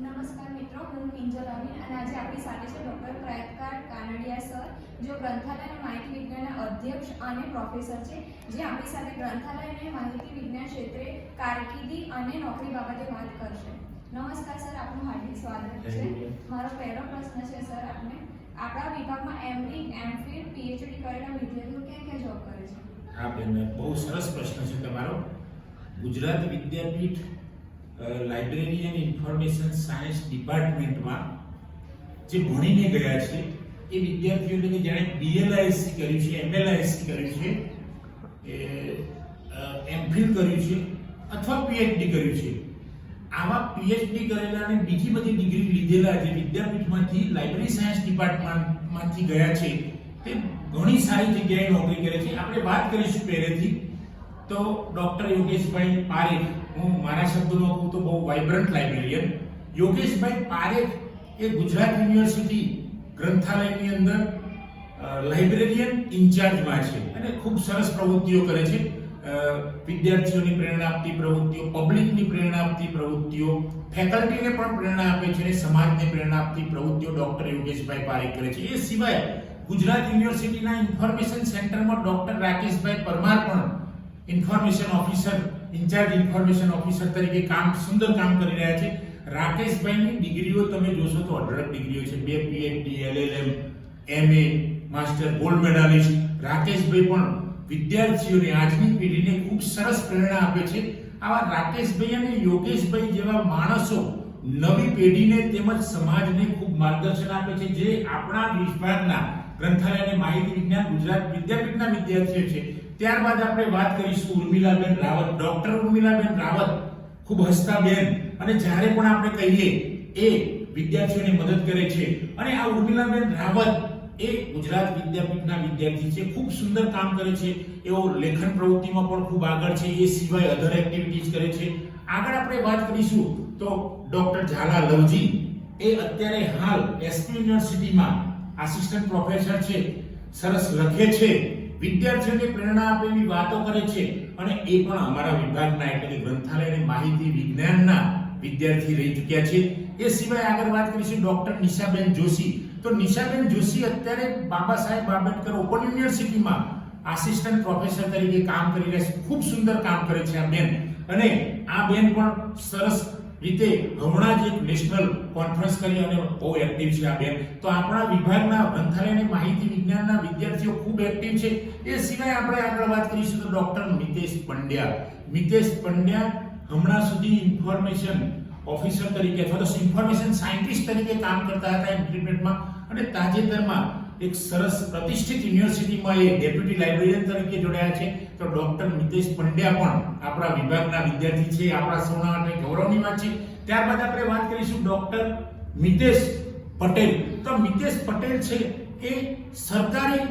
નમસ્કાર મિત્રો, હું કિંજલ અમીન અને આજે આપણી સાથે છે ડોક્ટર પ્રયત્કાર કાનડિયા સર, જો ગ્રંથાલય અને માહિતી વિજ્ઞાનના અધ્યક્ષ અને પ્રોફેસર છે, જે આપણી સાથે ગ્રંથાલય અને માહિતી વિજ્ઞાન ક્ષેત્રે કારકિર્દી અને નોકરી બાબતે વાત કરશે. નમસ્કાર સર, આપનું હાર્દિક સ્વાગત છે. મારો પહેલો પ્રશ્ન છે સર, આપણા વિભાગમાં એમડી, એમફિલ, પીએચડી કરેલા વિદ્યાર્થીઓ ક્યાં ક્યાં જોબ કરે છે? હા બેન, બહુ સરસ પ્રશ્ન છે તમારો. Gujarat Vidyapith library and information science ડિપાર્ટમેન્ટમાં જે ભણીને ગયા છે એ વિદ્યાર્થીઓને જેણે બીએલઆઈએસસી કર્યું છે, એમએલઆઈએસસી કર્યું છે, એમફિલ કર્યું છે અથવા પીએચડી કર્યું છે, આવા પીએચડી કરેલા અને બીજી બધી ડિગ્રી લીધેલા જે વિદ્યાપીઠમાંથી લાઇબ્રેરી સાયન્સ ડિપાર્ટમેન્ટમાંથી ગયા છે તે ઘણી સારી જગ્યાએ નોકરી કરે છે. આપણે વાત કરીશું પહેલેથી તો ડોક્ટર યોગેશભાઈ પારેખ, હું મારા શબ્દોમાં કહું તો બહુ વાઇબ્રન્ટ લાઇબ્રેરિયન. યોગેશભાઈ પારેખ એ ગુજરાત યુનિવર્સિટી ગ્રંથાલયની અંદર લાઇબ્રેરિયન ઇન્ચાર્જમાં છે અને ખૂબ સરસ પ્રવૃત્તિઓ કરે છે. વિદ્યાર્થીઓની પ્રેરણા આપતી પ્રવૃત્તિઓ, પબ્લિકની પ્રેરણા આપતી પ્રવૃત્તિઓ, ફેકલ્ટીને પણ પ્રેરણા આપે છે અને સમાજને પ્રેરણા આપતી પ્રવૃત્તિઓ ડોક્ટર યોગેશભાઈ પારેખ કરે છે. એ સિવાય ગુજરાત યુનિવર્સિટીના ઇન્ફોર્મેશન સેન્ટરમાં ડોક્ટર રાકેશભાઈ પરમાર પણ information officer, incharge information officer તરીકે સુંદર કામ કરી રહ્યા છે. રાકેશભાઈની ડિગ્રીઓ તમે જોશો તો 18 ડિગ્રીઓ છે, 2 PhD, LLM, MA, master, gold medalist. રાકેશભાઈ પણ વિદ્યાર્થીઓને, આજની પેઢીને ખૂબ સરસ પ્રેરણા આપે છે. આવા રાકેશભાઈ અને યોગેશભાઈ જેવા માણસો નવી પેઢીને તેમજ સમાજને ખૂબ માર્ગદર્શન આપે છે, જે આપણા વિભાગના ગ્રંથાલય અને માહિતી વિજ્ઞાન ગુજરાત વિદ્યાપીઠના વિદ્યાર્થીઓ છે. ત્યારબાદ આપણે વાત કરીશું ઉર્મિલાબેન રાવત. ડોક્ટર ઉર્મિલાબેન રાવત ખૂબ હસતા બેન, અને જ્યારે પણ આપણે કહીએ એ વિદ્યાર્થીઓને મદદ કરે છે. અને આ ઉર્મિલાબેન રાવત એ ગુજરાત વિદ્યાપીઠના વિદ્યાર્થી છે, ખૂબ સુંદર કામ કરે છે. એઓ લેખન પ્રવૃત્તિમાં પણ ખૂબ આગળ છે. એ સિવાય અધર એક્ટિવિટીઝ કરે છે. આગળ આપણે વાત કરીશું તો ડોક્ટર ઝાલા લવજી એ અત્યારે હાલ એસપી યુનિવર્સિટીમાં આસિસ્ટન્ટ પ્રોફેસર છે. સરસ લખે છે, વિદ્યાર્થીઓને પ્રેરણા આપે એવી વાતો કરે છે અને એ પણ અમારા વિભાગના એટલે કે ગ્રંથાલય અને માહિતી વિજ્ઞાનના વિદ્યાર્થી રહી ચૂક્યા છે. એ સિવાય આગળ વાત કરીશું ડોક્ટર નિશાબેન જોશી. તો નિશાબેન જોશી અત્યારે બાબા સાહેબ આંબેડકર ઓપન યુનિવર્સિટીમાં આસિસ્ટન્ટ પ્રોફેસર તરીકે કામ કરી રહ્યા છે. ખૂબ સુંદર કામ કરે છે આ બેન, અને આ બેન પણ સરસ રીતે હમણાં જ એક નેશનલ કોન્ફરન્સ કરી અને બહુ એક્ટિવ છે આ બેન. તો આપણા વિભાગના ગ્રંથાલય અને માહિતી વિજ્ઞાનના વિદ્યાર્થીઓ ખૂબ એક્ટિવ છે. એ સિવાય આપણે આગળ વાત કરીશું તો ડોક્ટર મિતેશ પંડ્યા. મિતેશ પંડ્યા હમણાં સુધી ઇન્ફોર્મેશન ઓફિસર તરીકે અથવા તો ઇન્ફોર્મેશન સાયન્ટિસ્ટ તરીકે કામ કરતા હતા ઇન્ટરનેટમાં, અને તાજેતરમાં એક સરસ પ્રતિષ્ઠિત યુનિવર્સિટીમાં એ ડેપ્યુટી લાઇબ્રેરિયન તરીકે જોડાયા છે. તો ડોક્ટર મિતેશ પંડ્યા પણ આપણા વિભાગના વિદ્યાર્થી છે. આપણા સૌના માટે ગૌરવની વાત છે. ત્યારબાદ આપણે વાત કરીશું ડોક્ટર મિતેશ પટેલ. તો મિતેશ પટેલ છે એ સરકારી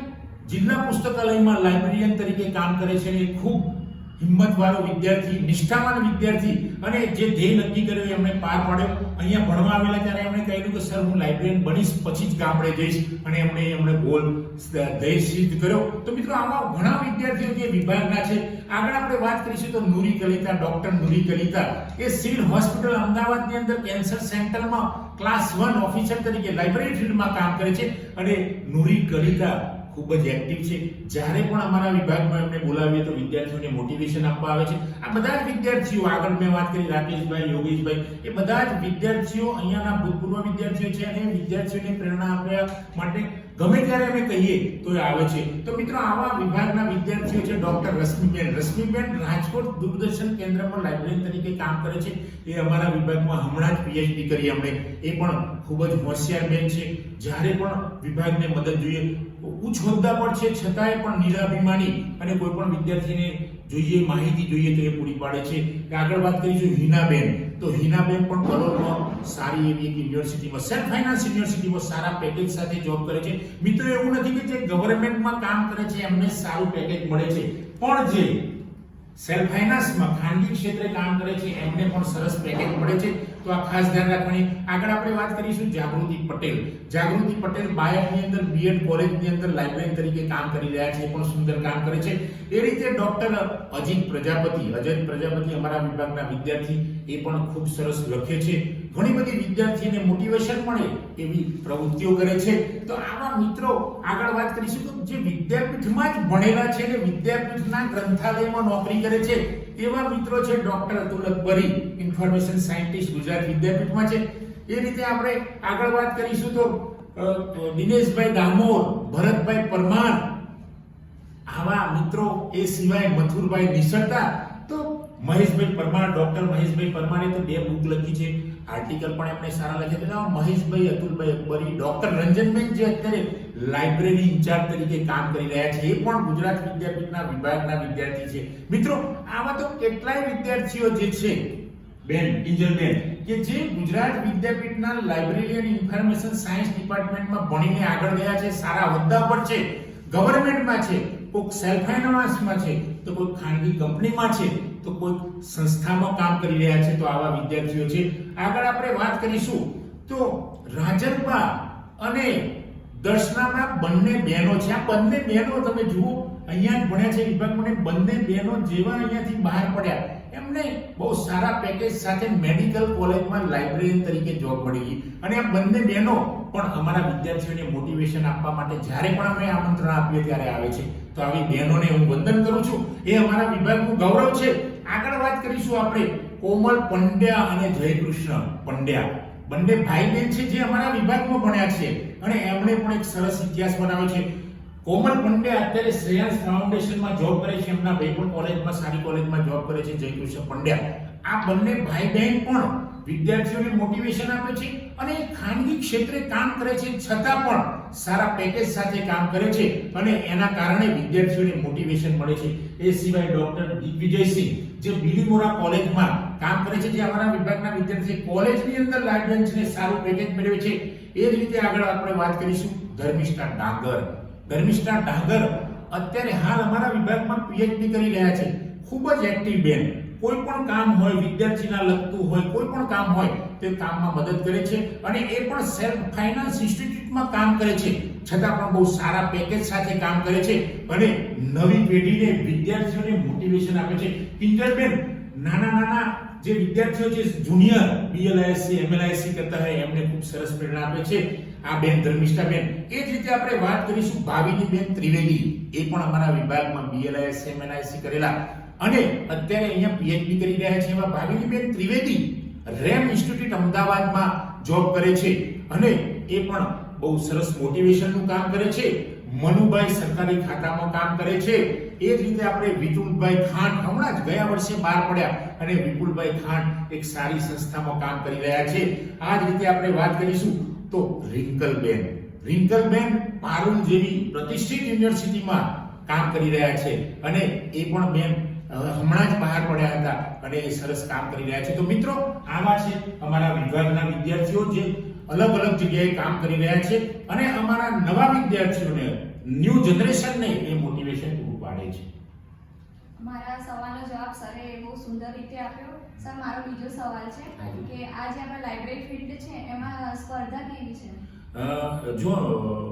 જિલ્લા પુસ્તકાલયમાં લાઇબ્રેરિયન તરીકે કામ કરે છે. અને ખૂબ હિંમતવાળો વિદ્યાર્થી, નિષ્ઠાવાન વિદ્યાર્થી, અને જે ધ્યેય નક્કી કર્યો એમણે પાર પાડ્યો. અહીંયા ભણવા આવેલા ત્યારે એમણે કહ્યું કે સર હું લાઇબ્રેરિયન બનીશ, પછી જ ગામડે જઈશ, અને એમણે ગોલ ધ્યેય સિદ્ધ કર્યો. તો મિત્રો આવા ઘણા વિદ્યાર્થીઓ જે વિભાગના છે. આગળ આપણે વાત કરીશું તો નૂરી કલિતા. ડોક્ટર નૂરી કલિતા એ સિવિલ હોસ્પિટલ અમદાવાદની અંદર કેન્સર સેન્ટરમાં ક્લાસ 1 ઓફિસર તરીકે લાઇબ્રેરી ફિલ્ડમાં કામ કરે છે. અને નૂરી કલિતા ખૂબ જ એક્ટિવ છે. જ્યારે પણ અમારા વિભાગમાં એમને બોલાવીએ તો વિદ્યાર્થીઓને મોટિવેશન આપવા આવે છે. આ બધા જ વિદ્યાર્થીઓ, આગળ મેં વાત કરી રાકેશભાઈ, યોગેશભાઈ, એ બધા જ વિદ્યાર્થીઓ અહીંયાના ભૂતપૂર્વ વિદ્યાર્થીઓ છે અને વિદ્યાર્થીઓને પ્રેરણા આપવા માટે ગમે ત્યારે અમે કહીએ તો એ આવે છે. તો મિત્રો આવા વિભાગના વિદ્યાર્થીઓ છે. ડોક્ટર રશ્મિબેન. રશ્મિબેન રાજકોટ દૂરદર્શન કેન્દ્રમાં લાઇબ્રેરિયન તરીકે કામ કરે છે. એ અમારા વિભાગમાં હમણાં જ પીએચડી કરી એમણે. એ પણ ખૂબ જ હોશિયાર બેન છે. જ્યારે પણ વિભાગને મદદ જોઈએ, ઉચ્ચ હોદ્દા પર છે છતાંય પણ નિરાભિમાની, અને કોઈ પણ વિદ્યાર્થીને જોઈએ, માહિતી જોઈએ તો એ પૂરી પાડે છે. આગળ વાત કરીશું હિનાબેન. તો હિનાબેન પણ કલોલમાં સારી એવી એક યુનિવર્સિટીમાં, સેલ્ફ ફાઇનાન્સ યુનિવર્સિટીમાં સારા પેકેજ સાથે જોબ કરે છે. મિત્રો એવું નથી કે જે ગવર્નમેન્ટમાં કામ કરે છે એમને સારું પેકેજ મળે છે, પણ જે સેલ્ફ ફાઇનાન્સમાં ખાનગી ક્ષેત્રે કામ કરે છે એમને પણ સરસ પેકેજ મળે છે. તો આ ખાસ ધ્યાન રાખવાની. આગળ આપણે વાત કરીશું જાગૃતિ પટેલ. જાગૃતિ પટેલ બાયડની અંદર બીએડ કોલેજની અંદર લાઇબ્રેરિયન તરીકે કામ કરી રહ્યા છે, પણ સુંદર કામ કરે છે. એ રીતે ડોક્ટર અજીત પ્રજાપતિ અમારા વિભાગના વિદ્યાર્થી, એ પણ ખૂબ સરસ લખે છે. ઘણી બધી વિદ્યાર્થીને મોટિવેશન મળે એવી પ્રવૃત્તિઓ કરે છે. તો આવા મિત્રો આગળ વાત કરીશું તો જે વિદ્યાપીઠમાં જ ભણેલા છે અને વિદ્યાપીઠના ગ્રંથાલયમાં નોકરી કરે છે એવા મિત્રો છે doctor Atul Akbari, information scientist, Gujarat વિદ્યાપીઠમાં છે. એ રીતે આપણે આગળ વાત કરીશું તો દિનેશભાઈ ડામોર, ભરતભાઈ પરમાર, આવા મિત્રો. એ સિવાય મથુરભાઈ નિસરતા, તો મહેશભાઈ પરમાર, ડોક્ટર મહેશભાઈ પરમારે તો 2 બુક લખી છે, આર્ટિકલ પણ એમણે સારા લખ્યા છે. મહેશભાઈ અતુલભાઈ અકબરી, ડોક્ટર રંજનબેન જે અત્યારે લાઇબ્રેરી ઇન્ચાર્જ તરીકે કામ કરી રહ્યા છે, એ પણ ગુજરાત વિદ્યાપીઠના વિભાગના વિદ્યાર્થી છે. મિત્રો આવા તો કેટલાય વિદ્યાર્થીઓ જે છે બેન કિંજલબેન કે જે ગુજરાત વિદ્યાપીઠના લાઇબ્રેરી અને ઇન્ફોર્મેશન સાયન્સ ડિપાર્ટમેન્ટમાં ભણીને આગળ ગયા છે, સારા હોદ્દા પર છે, ગવર્નમેન્ટમાં છે, કોઈ સેલ્ફ ફાઇનાન્સમાં છે, તો કોઈ ખાનગી કંપનીમાં છે, તો કોઈ સંસ્થામાં કામ કરી રહ્યા છે. તો આવા વિદ્યાર્થીઓ છે. આગળ આપણે વાત કરીશું તો રાજનબા અને દર્શનામાં બંને બહેનો છે. આ બંને બહેનો તમે જુઓ અહીંયા જ ભણ્યા છે વિભાગમાં, બંને બહેનો જેવા અહીંયાથી બહાર પડ્યા એમને બહુ સારા પેકેજ સાથે મેડિકલ કોલેજમાં લાઇબ્રેરિયન તરીકે જોબ મળી ગઈ. અને આ બંને બહેનો પણ અમારા વિદ્યાર્થીઓને મોટિવેશન આપવા માટે જ્યારે પણ અમે આમંત્રણ આપીએ ત્યારે આવે છે. તો આવી બહેનોને હું વંદન કરું છું. એ અમારા વિભાગનું ગૌરવ છે. આગળ વાત કરીશું આપણે કોમલ પંડ્યા અને જયકૃષ્ણ પંડ્યા, બંને ભાઈ બહેન છે જે અમારા વિભાગમાં ભણ્યા છે અને એમણે પણ એક સરસ ઇતિહાસ બનાવ્યો છે. કોમલ પંડ્યા અત્યારે શ્રેયાંશ ફાઉન્ડેશનમાં જોબ કરે છે, એમના ભાઈ પણ કોલેજમાં, સારી કોલેજમાં જોબ કરે છે, જયકૃષ્ણ પંડ્યા. આ બંને ભાઈ બહેન પણ વિદ્યાર્થીઓને મોટિવેશન આપે છે અને ખાનગી ક્ષેત્રે કામ કરે છે, છતાં પણ સારા પેકેજ સાથે કામ કરે છે અને એના કારણે વિદ્યાર્થીઓને મોટિવેશન મળે છે. એ સિવાય ડોક્ટર દિગ્વિજયસિંહ જે બિલીમોરા કોલેજમાં કામ કરે છે, જે અમારા વિભાગના વિદ્યાર્થી કોલેજની અંદર લાઇબ્રેરી સારું પેકેજ મેળવે છે. એ જ રીતે આગળ આપણે વાત કરીશું ધર્મિષ્ઠા ડાંગર. ધર્મિષ્ઠા ડાંગર અત્યારે હાલ અમારા વિભાગમાં પીએચડી કરી રહ્યા છે. ખૂબ જ એક્ટિવ બેન, કોઈ પણ કામ હોય, વિદ્યાર્થીના લગતું હોય, કોઈ પણ કામ હોય તે કામમાં મદદ કરે છે અને એ પણ સેલ્ફ ફાઇનાન્સ ઇન્સ્ટિટ્યૂટમાં કામ કરે છે, છતાં પણ બહુ સારા પેકેજ સાથે કામ કરે છે અને નવી પેઢીને વિદ્યાર્થીઓને મોટિવેશન આપે છે. કિંજલબેન નાના જે વિદ્યાર્થીઓ જે જુનિયર બીએલઆઈએસસી એમએલઆઈએસસી કરતા હોય એમને ખૂબ સરસ પ્રેરણા આપે છે આ બેન ધર્મિષ્ઠા બેન. એ જ રીતે આપણે વાત કરીશું ભાવિની બેન ત્રિવેદી. એ પણ અમારા વિભાગમાં બીએલઆઈએસસી એમએલઆઈએસસી કરેલા અને અત્યારે અહીંયા પીએચડી કરી રહ્યા છે એવા ભાવિની બેન ત્રિવેદી રેમ ઇન્સ્ટિટ્યૂટ અમદાવાદમાં જોબ કરે છે અને એ પણ બહુ સરસ મોટિવેશનનું કામ કરે છે. મનુભાઈ સરકારી ખાતામાં કામ કરે છે. એ જ રીતે આપણે વિપુલભાઈ ખાંડ હમણાં જ ગયા વર્ષે બહાર પડ્યા અને વિપુલભાઈ ખાંડ એક સારી સંસ્થામાં કામ કરી રહ્યા છે. આ જ રીતે આપણે વાત કરીશું તો રિંકલબેન પારુલ જેવી પ્રતિષ્ઠિત યુનિવર્સિટીમાં કામ કરી રહ્યા છે અને એ પણ બેન હમણાં જ બહાર પડ્યા હતા અને એ સરસ કામ કરી રહ્યા છે. તો મિત્રો આવા છે અમારા વિભાગના વિદ્યાર્થીઓ જે અલગ અલગ જગ્યાએ કામ કરી રહ્યા છે અને અમારા નવા વિદ્યાર્થીઓને ન્યૂ જનરેશનને એ મોટિવેશન પૂરું પાડે છે. મારા સવાલનો જવાબ સરે બહુ સુંદર રીતે આપ્યો. સર મારો બીજો સવાલ છે કે આ જે આપણા લાઇબ્રેરી ફિલ્ડ છે એમાં સ્પર્ધા કેવી છે? જો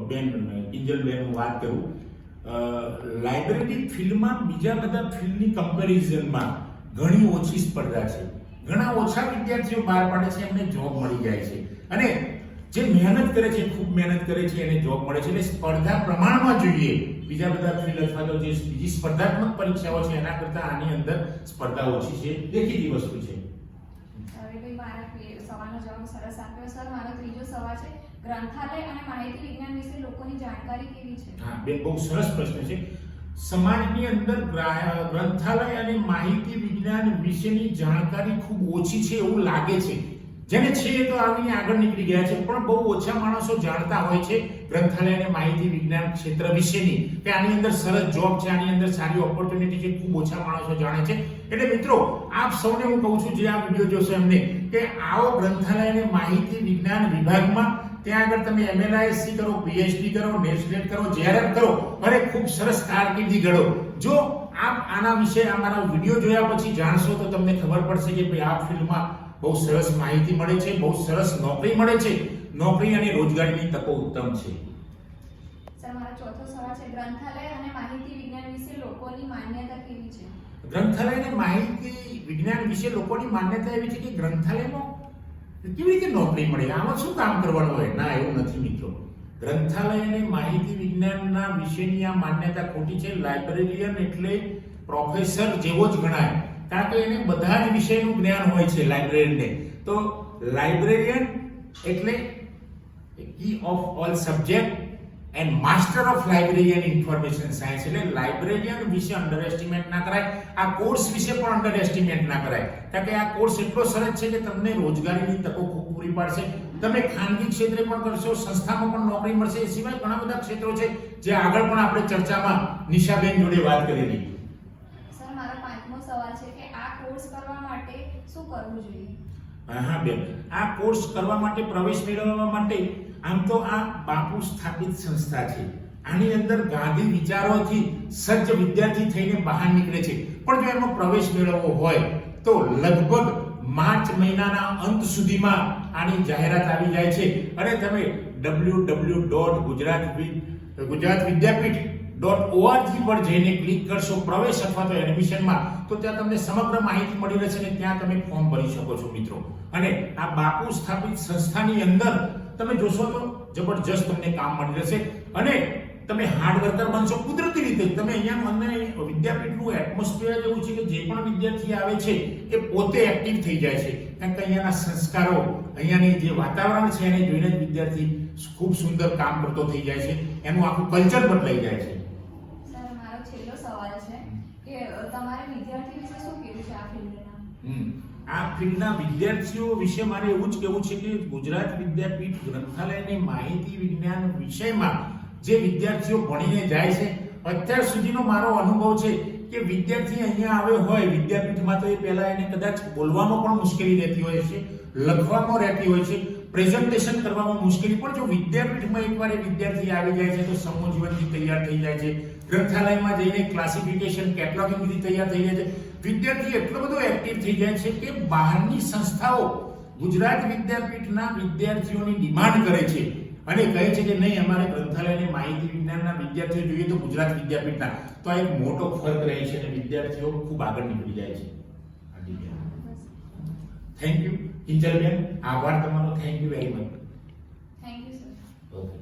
બેન કિંજલબેન હું વાત કરું, લાઇબ્રેરી ફિલ્ડમાં બીજા બધા ફિલ્ડની કમ્પેરિઝનમાં ઘણી ઓછી સ્પર્ધા છે. ઘણા ઓછા વિદ્યાર્થીઓ બહાર પાડે છે, એમને જોબ મળી જાય છે અને જે મહેનત કરે છે, ખૂબ મહેનત કરે છે એને જોબ મળે છે. એટલે સ્પર્ધા પ્રમાણમાં જોઈએ. બીજા બધા ફિલ્ડ અથવા તો જે બીજી સ્પર્ધાત્મક પરીક્ષાઓ છે એના કરતાં આની અંદર સ્પર્ધા ઓછી છે, દેખીતી વસ્તુ છે. હવે મારા સવાલનો જવાબ સરસ આપ્યો. સર મારો ત્રીજો સવાલ છે ગ્રંથાલય અને માહિતી વિજ્ઞાન વિશે લોકોની જાણકારી કેવી છે? હા બેન, બહુ સરસ પ્રશ્ન છે. સમાજની અંદર ગ્રંથાલય અને માહિતી વિજ્ઞાન વિશેની જાણકારી ખૂબ ઓછી છે એવું લાગે છે. જેને છે એ તો આવીને આગળ નીકળી ગયા છે, પણ બહુ ઓછા માણસો જાણતા હોય છે ગ્રંથાલય અને માહિતી વિજ્ઞાન ક્ષેત્ર વિશેની, કે આની અંદર સરસ જોબ છે, આની અંદર સારી ઓપોર્ચ્યુનિટી છે. ખૂબ ઓછા માણસો જાણે છે. એટલે મિત્રો આપ સૌને હું કહું છું જે આ વિડીયો જોશો એમને કે આવો ગ્રંથાલય અને માહિતી વિજ્ઞાન વિભાગમાં. ત્યાં આગળ તમે એમએલઆઈએસસી કરો, પીએચડી કરો, નેટસ્લેટ કરો, જેઆરએફ કરો અને ખૂબ સરસ કારકિર્દી ઘડો. જો આપ આના વિશે અમારા વિડીયો જોયા પછી જાણશો તો તમને ખબર પડશે કે ભાઈ આ ફિલ્ડમાં બહુ સરસ માહિતી મળે છે, બહુ સરસ નોકરી મળે છે, નોકરી અને રોજગારીની તકો ઉત્તમ છે. સર મારો ચોથો સવાલ છે ગ્રંથાલય અને માહિતી વિજ્ઞાન વિશે લોકોની માન્યતા કેવી છે? ગ્રંથાલય અને માહિતી વિજ્ઞાન વિશે લોકોની માન્યતા એવી છે કે ગ્રંથાલયમાં કેવી રીતે નોકરી મળે, આમાં શું કામ કરવાનું હોય? ના, એવું નથી મિત્રો. ગ્રંથાલય અને માહિતી વિજ્ઞાનના વિશેની આ માન્યતા ખોટી છે. લાઇબ્રેરિયન એટલે પ્રોફેસર જેવો જ ગણાય, કારણ કે એને બધા જ વિષયનું જ્ઞાન હોય છે લાઇબ્રેરિયનને. તો લાઇબ્રેરિયન એટલે key of all subject and master of librarian information science. એટલે લાઇબ્રેરિયન વિશે અંડર એસ્ટિમેટ ના કરાય, આ કોર્સ વિશે પણ અંડર એસ્ટિમેટ ના કરાય, કારણ કે આ કોર્સ એટલો સરસ છે કે તમને રોજગારીની તકો ખૂબ પૂરી પાડશે. તમે ખાનગી ક્ષેત્રે પણ કરશો, સંસ્થામાં પણ નોકરી મળશે. એ સિવાય ઘણા બધા ક્ષેત્રો છે જે આગળ પણ આપણે ચર્ચામાં નિશાબેન જોડે વાત કરેલી. સર, મારો 5મો સવાલ છે કે આ કોર્સ કરવા માટે શું કરવું જોઈએ? હા બેન, આ કોર્સ કરવા માટે, પ્રવેશ મેળવવા માટે, આમ તો આ બાપુ સ્થાપિત સંસ્થા છે. આની અંદર ગાંધી વિચારોથી સજ્જ વિદ્યાર્થી થઈને બહાર નીકળે છે. પણ જો એનો પ્રવેશ મેળવવો હોય તો લગભગ માર્ચ મહિનાના અંત સુધીમાં આની જાહેરાત આવી જાય છે અને તમે www.gujaratvidyapith.org પર જઈને ક્લિક કરશો પ્રવેશ અથવા તો એડમિશનમાં, તો ત્યાં તમને સમગ્ર માહિતી મળી રહેશે અને ત્યાં તમે ફોર્મ ભરી શકો છો મિત્રો. અને આ બાપુ સ્થાપિત સંસ્થાની અંદર તમે જોશો તો જબરજસ્ત તમને કામ મળી રહેશે અને તમે હાર્ડ વર્કર બનશો કુદરતી રીતે. તમે અહીંયા મને વિદ્યાપીઠનું એટમોસ્ફિયર એવું છે કે જે પણ વિદ્યાર્થી આવે છે એ પોતે એક્ટિવ થઈ જાય છે, કારણ કે અહીંયાના સંસ્કારો, અહીંયાની જે વાતાવરણ છે એને જોઈને જ વિદ્યાર્થી ખૂબ સુંદર કામ કરતો થઈ જાય છે, એનું આખું કલ્ચર બદલાઈ જાય છે. સર, મારો છેલ્લો સવાલ છે કે તમારે વિદ્યાર્થી વિશે શું કહેવું છે આ ફિલ્ડના? આ ફિલ્ડના વિદ્યાર્થીઓ વિશે મારે એવું જ કહેવું છે કે ગુજરાત વિદ્યાપીઠ ગ્રંથાલય અને માહિતી વિજ્ઞાન વિષયમાં જે વિદ્યાર્થીઓ ભણીને જાય છે, અત્યાર સુધીનો મારો અનુભવ છે કે વિદ્યાર્થી અહીંયા આવ્યો હોય વિદ્યાપીઠમાં તો એ પહેલા એને કદાચ બોલવામાં પણ મુશ્કેલી રહેતી હોય છે, લખવામાં રહેતી હોય છે, પ્રેઝન્ટેશન કરવામાં મુશ્કેલી. પણ જો વિદ્યાપીઠમાં એકવાર એ વિદ્યાર્થી આવી જાય છે તો સમૂહ જીવનથી તૈયાર થઈ જાય છે, ગ્રંથાલયમાં જઈને ક્લાસિફિકેશન કેટલોગિંગથી તૈયાર થઈ જાય છે. વિદ્યાર્થી એટલો બધો એક્ટિવ થઈ જાય છે કે બહારની સંસ્થાઓ ગુજરાત વિદ્યાપીઠના વિદ્યાર્થીઓની ડિમાન્ડ કરે છે અને કહે છે કે નહીં, અમારે ગ્રંથાલય અને માહિતી વિજ્ઞાનના વિદ્યાર્થીઓ જોઈએ તો ગુજરાત વિદ્યાપીઠના. તો આ એક મોટો ફરક રહે છે અને વિદ્યાર્થીઓ ખૂબ આગળ નીકળી જાય છે. થેન્ક યુ કિંજલબેન, આભાર તમારો. Thank you very much. Thank you sir. Okay.